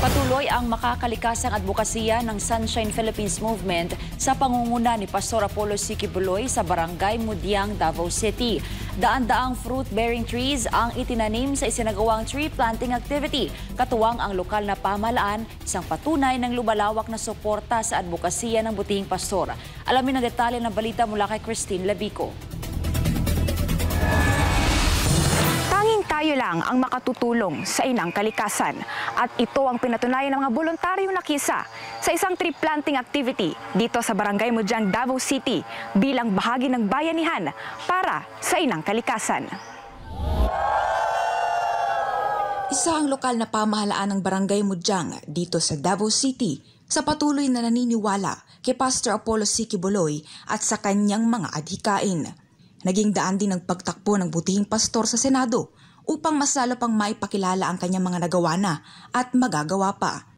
Patuloy ang makakalikasang advokasya ng Sunshine Philippines Movement sa pangunguna ni Pastor Apollo C. Quiboloy sa Barangay Mudiang, Davao City. Daan-daang fruit-bearing trees ang itinanim sa isinagawang tree planting activity. Katuwang ang lokal na pamahalaan, isang patunay ng lumalawak na suporta sa advokasya ng butihing pastor. Alamin ang detalye ng balita mula kay Christine Labico. Tayo lang ang makatutulong sa inang kalikasan at ito ang pinatunayan ng mga voluntaryong nakisa sa isang tree planting activity dito sa Barangay Mudiang, Davao City bilang bahagi ng bayanihan para sa inang kalikasan. Isa ang lokal na pamahalaan ng Barangay Mudiang dito sa Davao City sa patuloy na naniniwala kay Pastor Apollo C. Quiboloy at sa kanyang mga adhikain. Naging daan din ang pagtakbo ng butihing pastor sa Senado upang mas lalo pang maipakilala ang kanyang mga nagawa na at magagawa pa.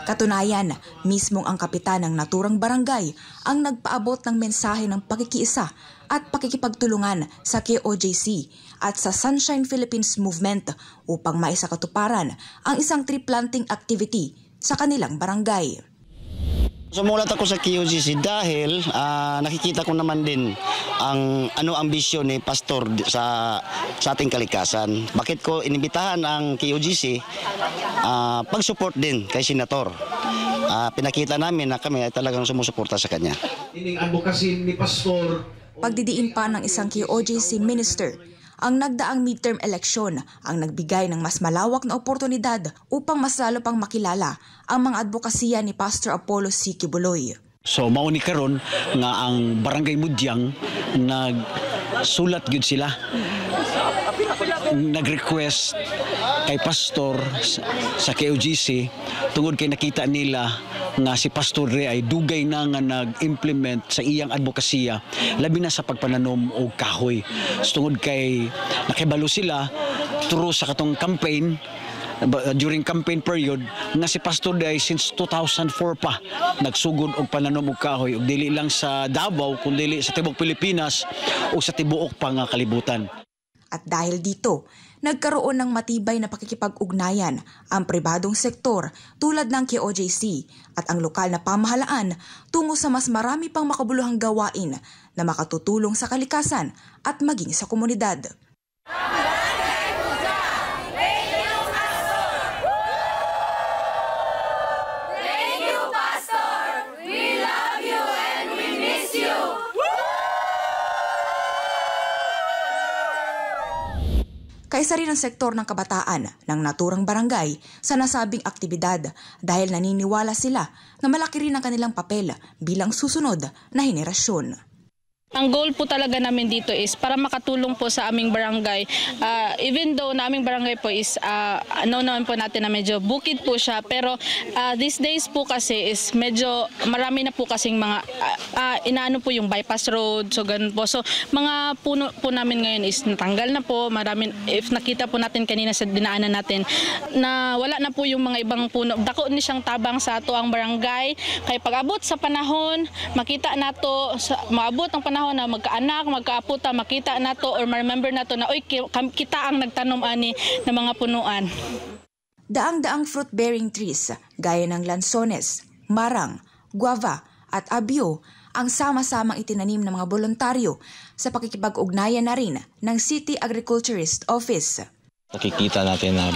Katunayan, mismong ang kapitan ng naturang barangay ang nagpaabot ng mensahe ng pakikiisa at pakikipagtulungan sa KOJC at sa Sunshine Philippines Movement upang maisakatuparan ang isang tree planting activity sa kanilang barangay. Sumulat ako sa KOJC dahil nakikita ko naman din ang ambisyon ni pastor sa ating kalikasan. Bakit ko inimbitahan ang KOJC pag-support din kay senator. Pinakita namin na kami ay talagang sumusuporta sa kanya. Ining advocacy ni pastor. Pagdidiin pa ng isang KOJC minister, ang nagdaang midterm election ang nagbigay ng mas malawak na oportunidad upang mas lalo pang makilala ang mga advokasya ni Pastor Apollo C. Quiboloy. So mauni karon nga ang Barangay Mudiang nagsulat gyud sila. Nag-request kay pastor sa KOJC tungod kay nakita nila nga si Pastor Re ay dugay na nga nag-implement sa iyang advokasya labi na sa pagpananom og kahoy. Tungod kay nakibalo sila through sa katong campaign during campaign period nga si Pastor Re ay since 2004 pa nagsugod og pananom og kahoy ug dili lang sa Davao kundi sa tibuok Pilipinas o sa tibuok pa nga kalibutan. At dahil dito, nagkaroon ng matibay na pakikipag-ugnayan ang pribadong sektor tulad ng KOJC at ang lokal na pamahalaan tungo sa mas marami pang makabuluhang gawain na makatutulong sa kalikasan at maging sa komunidad. Kaisa rin ang sektor ng kabataan ng naturang barangay sa nasabing aktibidad dahil naniniwala sila na malaki rin ang kanilang papel bilang susunod na henerasyon. Ang goal po talaga namin dito is para makatulong po sa aming barangay. Even though na aming barangay po is naman po natin na medyo bukid po siya, pero these days po kasi is medyo marami na po kasing mga inaano po yung bypass road, so ganun po. So mga puno po namin ngayon is natanggal na po. Marami, if nakita po natin kanina sa dinaanan natin na wala na po yung mga ibang puno. Dako ni siyang tabang sa ato ang barangay. Kaya pag-abot sa panahon, makita nato, maabot ang panahon na magkaanak, magkaaputa, makita nato or ma-remember nato na oy kita ang nagtanom ani ng mga punuan. Daang-daang fruit-bearing trees gaya ng lansones, marang, guava at abyo ang sama-samang itinanim ng mga voluntaryo sa pakikipag-ugnayan na rin ng City Agriculturist Office. Nakikita natin na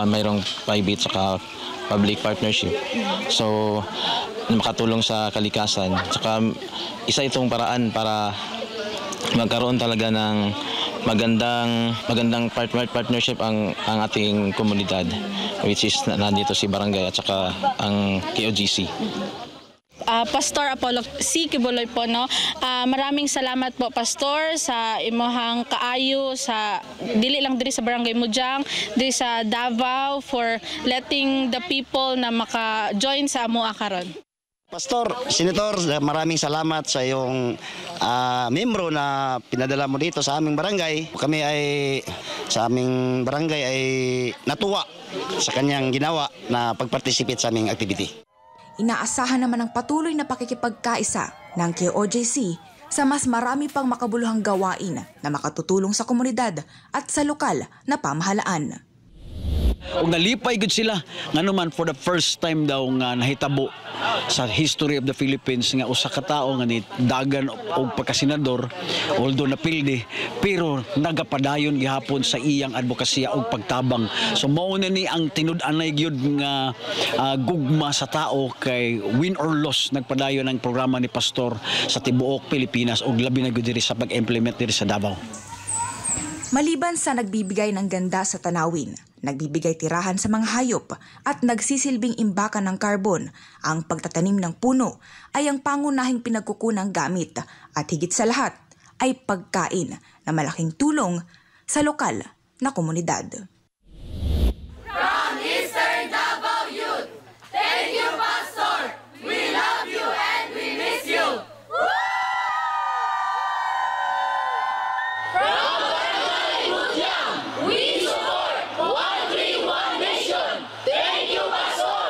mayroong private saka public partnership. So, makatulong sa kalikasan. Saka isa itong paraan para magkaroon talaga ng magandang partnership ang ating komunidad, which is nandito si barangay at saka ang KOJC. Pastor Apollo C. Quiboloy po, no? Maraming salamat po, Pastor, sa imuhang kaayo sa dili lang diri sa Barangay Mudiang, diri sa Davao, for letting the people na maka-join sa amoa karon. Pastor, Senator, maraming salamat sa iyong membro na pinadala mo dito sa aming barangay. Kami ay sa aming barangay ay natuwa sa kanyang ginawa na pag-participate sa aming activity. Inaasahan naman ang patuloy na pakikipagkaisa ng KOJC sa mas marami pang makabuluhang gawain na makatutulong sa komunidad at sa lokal na pamahalaan. Ug nalipay gud sila nga naman for the first time daw nga nahitabo sa history of the Philippines nga usa ka tawo nga ni dagan og pagkasenador although napildi pero nagapadayon gihapon sa iyang advokasya og pagtabang. So mao na ni ang tinud-anay gyud nga gugma sa tao kay win or loss nagpadayon ang programa ni Pastor sa tibuok Pilipinas ug labi na gyud diri sa pag-implement diri sa Davao. Maliban sa nagbibigay ng ganda sa tanawin, nagbibigay tirahan sa mga hayop at nagsisilbing imbakan ng karbon, ang pagtatanim ng puno ay ang pangunahing pinagkukunang gamit at higit sa lahat ay pagkain na malaking tulong sa lokal na komunidad. From Eastern Davao Youth, thank you, Pastor! We love you and we miss you! We support 131 Nation. Thank you, Pastor.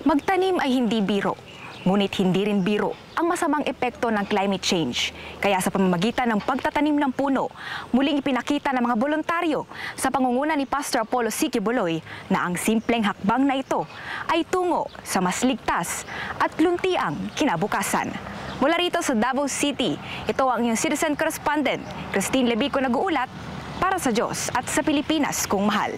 Magtanim ay hindi biro, ngunit hindi rin biro ang masamang epekto ng climate change. Kaya sa pamamagitan ng pagtatanim ng puno, muling ipinakita ng mga voluntaryo sa pangunguna ni Pastor Apollo C. Quiboloy na ang simpleng hakbang na ito ay tungo sa mas ligtas at luntiang kinabukasan. Mula rito sa Davao City, ito ang inyong citizen correspondent, Christine Lebico nag-uulat para sa Diyos at sa Pilipinas kung mahal.